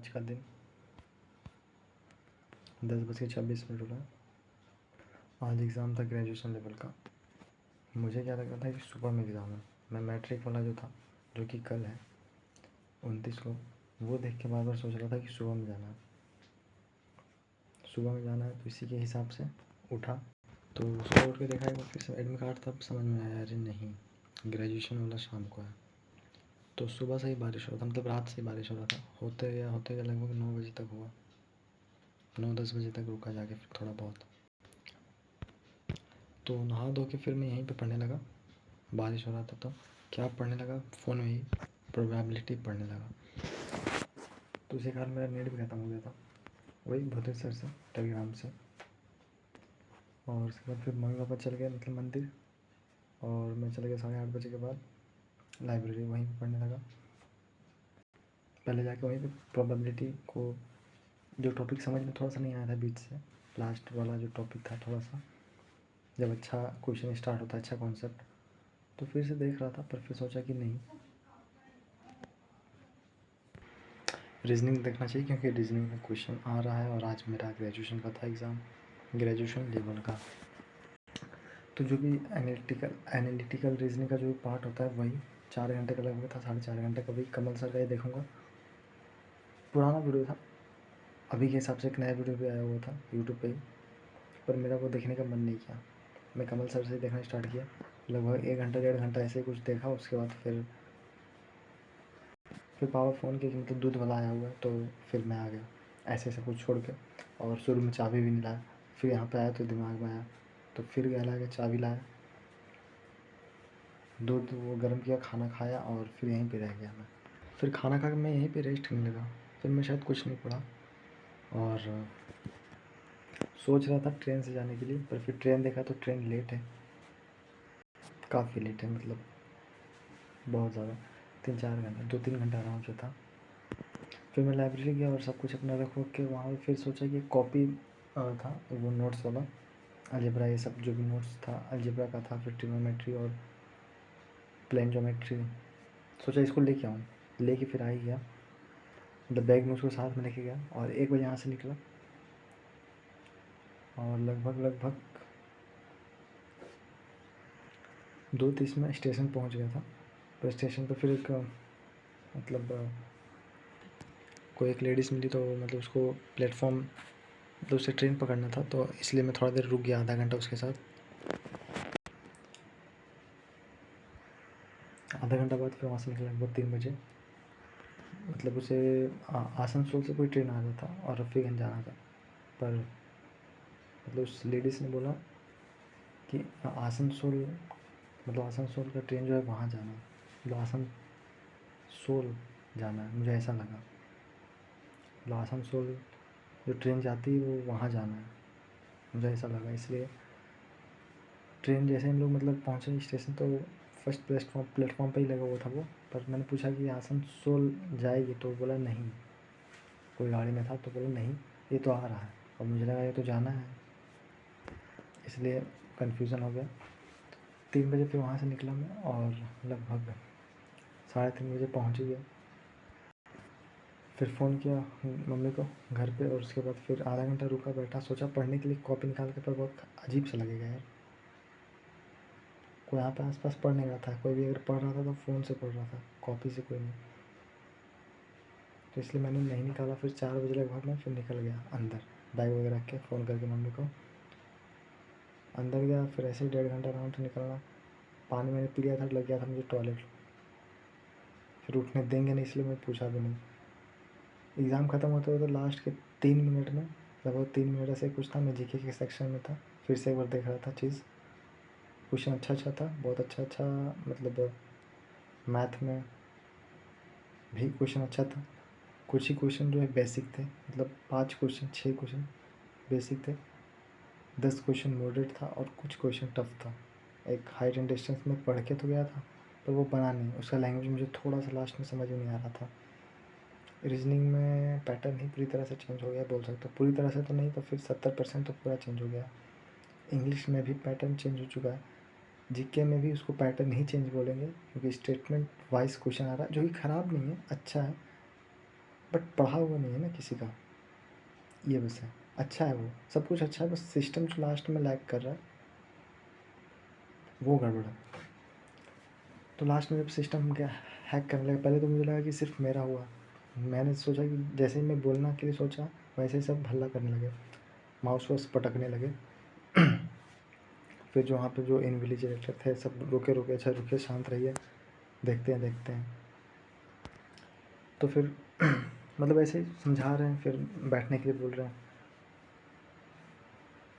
आज का दिन 10:26 हो रहा है। आज एग्ज़ाम था ग्रेजुएशन लेवल का। मुझे क्या लग रहा था कि सुबह में एग्ज़ाम है। मैं मैट्रिक वाला जो था, जो कि कल है 29 को, वो देख के बार बार सोच रहा था कि सुबह में जाना है, सुबह में जाना है। तो इसी के हिसाब से उठा, तो सुबह उठ के देखा एक बार फिर से एडमिट कार्ड, तब समझ में आया अरे नहीं, ग्रेजुएशन वाला शाम को है। तो सुबह से ही बारिश हो रहा था, मतलब रात से ही बारिश हो रहा था। होते गया लगभग 9 बजे तक हुआ, 9-10 बजे तक रुका जाके फिर थोड़ा बहुत। तो नहा धो के फिर मैं यहीं पे पढ़ने लगा। बारिश हो रहा था तो क्या पढ़ने लगा, फ़ोन में ही प्रोबेबिलिटी पढ़ने लगा। तो उसी कारण मेरा नेट भी ख़त्म हो गया था, वही भूतेश सर से टेलीग्राम से। और उसके बाद फिर मम्मी पापा चल गए मतलब मंदिर, और मैं चले गया 8:30 बजे के बाद लाइब्रेरी, वहीं पे पढ़ने लगा। पहले जाके वहीं पे प्रोबेबिलिटी को, जो टॉपिक समझ में थोड़ा सा नहीं आया था बीच से, लास्ट वाला जो टॉपिक था थोड़ा सा, जब अच्छा क्वेश्चन स्टार्ट होता है, अच्छा कॉन्सेप्ट, तो फिर से देख रहा था। पर फिर सोचा कि नहीं, रीजनिंग देखना चाहिए, क्योंकि रीजनिंग में क्वेश्चन आ रहा है। और आज मेरा ग्रेजुएशन का था एग्ज़ाम, ग्रेजुएशन लेवल का। तो जो भी एनालिटिकल रीजनिंग का जो भी पार्ट होता है, वही 4 घंटे का लगभग था, 4.5 घंटे का। भी कमल सर का ही देखूँगा। पुराना वीडियो था, अभी के हिसाब से एक नया वीडियो भी आया हुआ था यूट्यूब पे ही, पर मेरा वो देखने का मन नहीं किया। मैं कमल सर से देखना स्टार्ट किया, लगभग 1 घंटा 1.5 घंटा ऐसे ही कुछ देखा। उसके बाद फिर पापा फ़ोन किया कि मतलब दूध वाला आया हुआ है, तो फिर मैं आ गया ऐसे ऐसे कुछ छोड़ के। और शुरू में चाबी भी नहीं लाया, फिर यहाँ पे आया तो दिमाग में आया, तो फिर गया ला के चाबी लाया, दूध वो गर्म किया, खाना खाया, और फिर यहीं पे रह गया मैं। फिर खाना खा के मैं यहीं पे रेस्ट करने लगा। फिर मैं शायद कुछ नहीं पढ़ा, और सोच रहा था ट्रेन से जाने के लिए, पर फिर ट्रेन देखा तो ट्रेन लेट है, काफ़ी लेट है, मतलब बहुत ज़्यादा, 3-4 घंटे, 2-3 घंटा आराम से था। फिर मैं लाइब्रेरी गया और सब कुछ अपना रख के वहाँ पे फिर सोचा कि कॉपी था वो नोट्स वाला, अलजेब्रा ये सब जो भी नोट्स था अलजेब्रा का था, फिर ट्रिग्नोमेट्री और प्लेन ज्योमेट्री, सोचा इसको लेके आऊँ। लेके फिर आ ही गया, मतलब बैग में उसको साथ में लेके गया, और 1 बजे यहाँ से निकला, और लगभग 2:30 में स्टेशन पहुँच गया था। तो स्टेशन पर फिर एक मतलब कोई एक लेडीज़ मिली, तो मतलब उसको प्लेटफॉर्म, मतलब उसे ट्रेन पकड़ना था, तो इसलिए मैं थोड़ा देर रुक गया, आधा घंटा उसके साथ। आधा घंटा बाद फिर वहाँ से निकला लगभग 3 बजे। मतलब उसे आसनसोल से कोई ट्रेन आ रहा था और रफ़ीगंज जाना था, पर मतलब उस लेडीज़ ने बोला कि आसनसोल, मतलब आसनसोल का ट्रेन जो है वहाँ जाना है, मतलब आसनसोल जाना है। मुझे ऐसा लगा, मतलब आसनसोल जो ट्रेन जाती है वो वहाँ जाना है, मुझे ऐसा लगा। इसलिए ट्रेन जैसे हम लोग मतलब पहुँचे स्टेशन, तो फर्स्ट प्लेटफॉर्म पे ही लगा हुआ था वो। पर मैंने पूछा कि आसनसोल जाएगी, तो बोला नहीं, कोई गाड़ी में था, तो बोला नहीं ये तो आ रहा है, और मुझे लगा ये तो जाना है, इसलिए कन्फ्यूज़न हो गया। 3 बजे फिर वहाँ से निकला मैं, और लगभग 3:30 बजे पहुँच गया। फिर फ़ोन किया मम्मी को घर पे, और उसके बाद फिर आधा घंटा रुका, बैठा, सोचा पढ़ने के लिए कॉपी निकाल के, पर बहुत अजीब सा लगेगा यार, कोई यहाँ पे आस पास पढ़ नहीं रहा था। कोई भी अगर पढ़ रहा था तो फ़ोन से पढ़ रहा था, कॉपी से कोई नहीं। तो इसलिए मैंने नहीं निकाला। फिर 4 बजे लगभग मैं फिर निकल गया अंदर, बैग वगैरह रख के, फ़ोन करके मम्मी को अंदर गया। फिर ऐसे ही 1.5 घंटा आराम से निकलना। पानी मैंने पी लिया था, लग गया था मुझे टॉयलेट, फिर उठने देंगे नहीं, इसलिए मैं पूछा भी नहीं। एग्ज़ाम ख़त्म होते होते लास्ट के 3 मिनट में, लगभग 3 मिनट ऐसे कुछ था, मैं जीके के सेक्शन में था। फिर से एक बार देख रहा था चीज़, क्वेश्चन अच्छा था, बहुत अच्छा, मतलब मैथ में भी क्वेश्चन अच्छा था। कुछ ही क्वेश्चन जो है बेसिक थे, मतलब 5 क्वेश्चन 6 क्वेश्चन बेसिक थे, 10 क्वेश्चन मॉडरेट था, और कुछ क्वेश्चन टफ था। एक हाइट एंड डिस्टेंस में पढ़ के तो गया था, पर वो बना नहीं, उसका लैंग्वेज मुझे थोड़ा सा लास्ट में समझ में नहीं आ रहा था। रीजनिंग में पैटर्न ही पूरी तरह से चेंज हो गया, बोल सकते हो। पूरी तरह से तो नहीं, तो फिर 70% तो पूरा चेंज हो गया। इंग्लिश में भी पैटर्न चेंज हो चुका है, जीके में भी उसको पैटर्न ही चेंज बोलेंगे, क्योंकि स्टेटमेंट वाइज क्वेश्चन आ रहा है, जो कि ख़राब नहीं है, अच्छा है, बट पढ़ा हुआ नहीं है ना किसी का, ये बस है। अच्छा है वो, सब कुछ अच्छा है, बस सिस्टम जो लास्ट में लैग कर रहा है वो गड़बड़ है। तो लास्ट में जब सिस्टम क्या हैक करने लगा, पहले तो मुझे लगा कि सिर्फ मेरा हुआ। मैंने सोचा कि जैसे ही मैं बोलना के लिए सोचा वैसे ही सब हल्ला करने लगे, माउस वाउस पटकने लगे। फिर जो वहाँ पे जो इन्विजिलेटर थे सब रुके रुके, अच्छा रुके, शांत रहिए, देखते हैं देखते हैं। तो फिर मतलब ऐसे ही समझा रहे हैं, फिर बैठने के लिए बोल रहे हैं,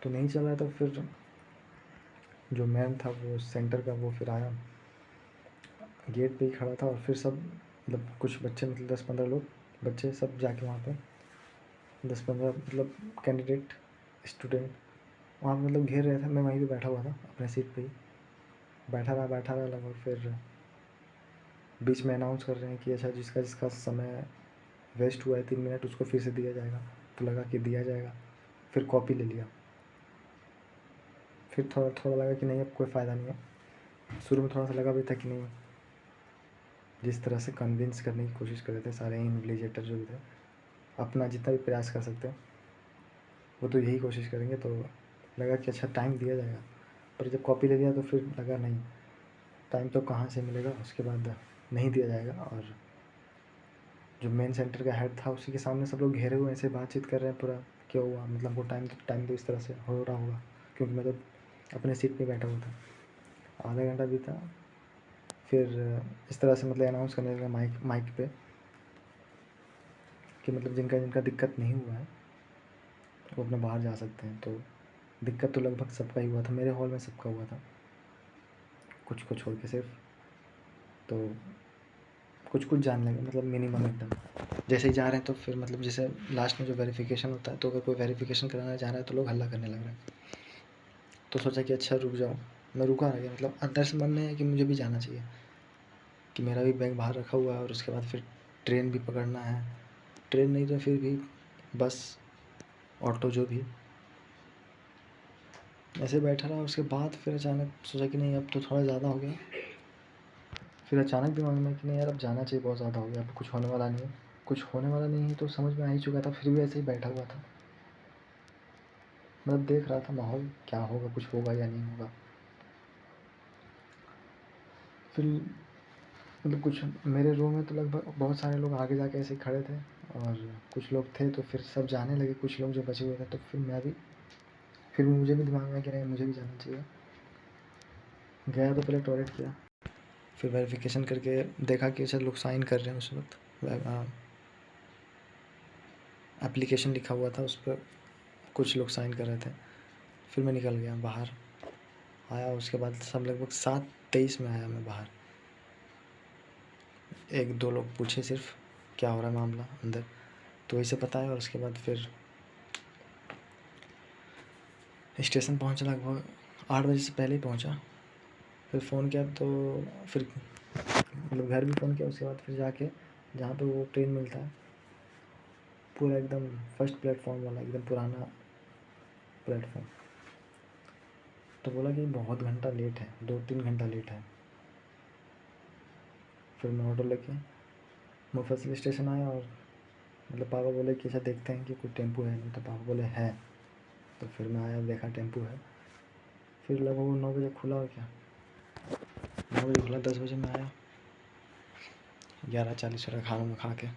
तो नहीं चल रहा। तो फिर जो मैम था वो सेंटर का, वो फिर आया, गेट पे ही खड़ा था, और फिर सब मतलब कुछ बच्चे, मतलब 10-15 लोग बच्चे सब जाके वहाँ पे 10-15 मतलब कैंडिडेट स्टूडेंट वहाँ पे मतलब घेर रहे थे। मैं वहीं पे बैठा हुआ था अपने सीट पे ही, बैठा रहा लगभग। फिर बीच में अनाउंस कर रहे हैं कि अच्छा जिसका जिसका समय वेस्ट हुआ है 3 मिनट उसको फिर से दिया जाएगा। तो लगा कि दिया जाएगा, फिर कॉपी ले लिया। फिर थोड़ा थोड़ा लगा कि नहीं अब कोई फ़ायदा नहीं है। शुरू में थोड़ा सा लगा भी था कि नहीं, जिस तरह से कन्विंस करने की कोशिश कर रहे थे सारे इन्विजिलेटर जो भी थे, अपना जितना भी प्रयास कर सकते हैं वो तो यही कोशिश करेंगे। तो लगा कि अच्छा टाइम दिया जाएगा, पर जब कॉपी ले लिया तो फिर लगा नहीं, टाइम तो कहाँ से मिलेगा। उसके बाद नहीं दिया जाएगा। और जो मेन सेंटर का हेड था उसी के सामने सब लोग घेरे हुए ऐसे बातचीत कर रहे हैं पूरा, क्या हुआ, मतलब वो टाइम तो इस तरह से हो रहा होगा, क्योंकि मैं तो अपने सीट पे बैठा हुआ था। आधा घंटा बीता, फिर इस तरह से मतलब अनाउंस करने लगा माइक माइक पे कि मतलब जिनका जिनका दिक्कत नहीं हुआ है वो अपना बाहर जा सकते हैं। तो दिक्कत तो लगभग सबका ही हुआ था, मेरे हॉल में सबका हुआ था, कुछ को छोड़ के सिर्फ। तो कुछ कुछ जानने लगे, मतलब मिनिमम एकदम। जैसे ही जा रहे हैं तो फिर मतलब जैसे लास्ट में जो वेरिफिकेशन होता है, तो अगर कोई वेरिफिकेशन कराना चाह रहा है तो लोग हल्ला करने लग रहे हैं। तो सोचा कि अच्छा रुक जाओ, मैं रुका रह गया। मतलब अंदर से मन में है कि मुझे भी जाना चाहिए, कि मेरा भी बैग बाहर रखा हुआ है, और उसके बाद फिर ट्रेन भी पकड़ना है। ट्रेन नहीं तो फिर भी बस, ऑटो, जो भी। ऐसे बैठा रहा, उसके बाद फिर अचानक सोचा कि नहीं अब तो थोड़ा ज़्यादा हो गया। फिर अचानक दिमाग में कि नहीं यार अब जाना चाहिए, बहुत ज़्यादा हो गया, अब कुछ होने वाला नहीं है। कुछ होने वाला नहीं है तो समझ में आ ही चुका था, फिर भी ऐसे ही बैठा हुआ था। मतलब देख रहा था माहौल क्या होगा, कुछ होगा या नहीं होगा। फिर मतलब कुछ मेरे रो में तो लगभग बहुत सारे लोग आगे जाके ऐसे ही खड़े थे, और कुछ लोग थे तो फिर सब जाने लगे, कुछ लोग जो बचे हुए थे। तो फिर मैं भी, फिर मुझे भी दिमाग में आया कि नहीं मुझे भी जाना चाहिए। गया तो पहले टॉयलेट किया, फिर वेरिफिकेशन करके देखा कि सब लोग साइन कर रहे हैं। उस वक्त एप्लीकेशन लिखा हुआ था, उस पर कुछ लोग साइन कर रहे थे। फिर मैं निकल गया बाहर, आया उसके बाद सब लगभग 7:23 में आया मैं बाहर। 1-2 लोग पूछे सिर्फ क्या हो रहा है मामला अंदर, तो वही से पता है। और उसके बाद फिर स्टेशन पहुंचा, लगभग 8 बजे से पहले ही पहुंचा। फिर फ़ोन किया तो फिर मतलब घर भी फ़ोन किया। उसके बाद फिर जाके जहाँ पे वो ट्रेन मिलता है, पूरा एकदम फर्स्ट प्लेटफॉर्म वाला, एकदम पुराना प्लेटफॉर्म, तो बोला कि बहुत घंटा लेट है, 2-3 घंटा लेट है। फिर मैं ऑटो लेके मुफस्सिल स्टेशन आया, और मतलब पापा बोले कि अच्छा देखते हैं कि कोई टेम्पो है नहीं, तो पापा बोले है। तो फिर मैं आया, देखा टेम्पो है। फिर लगभग 9 बजे खुला, और क्या 9 बजे खुला, 10 बजे मैं आया, 11:40 खाना में खा के।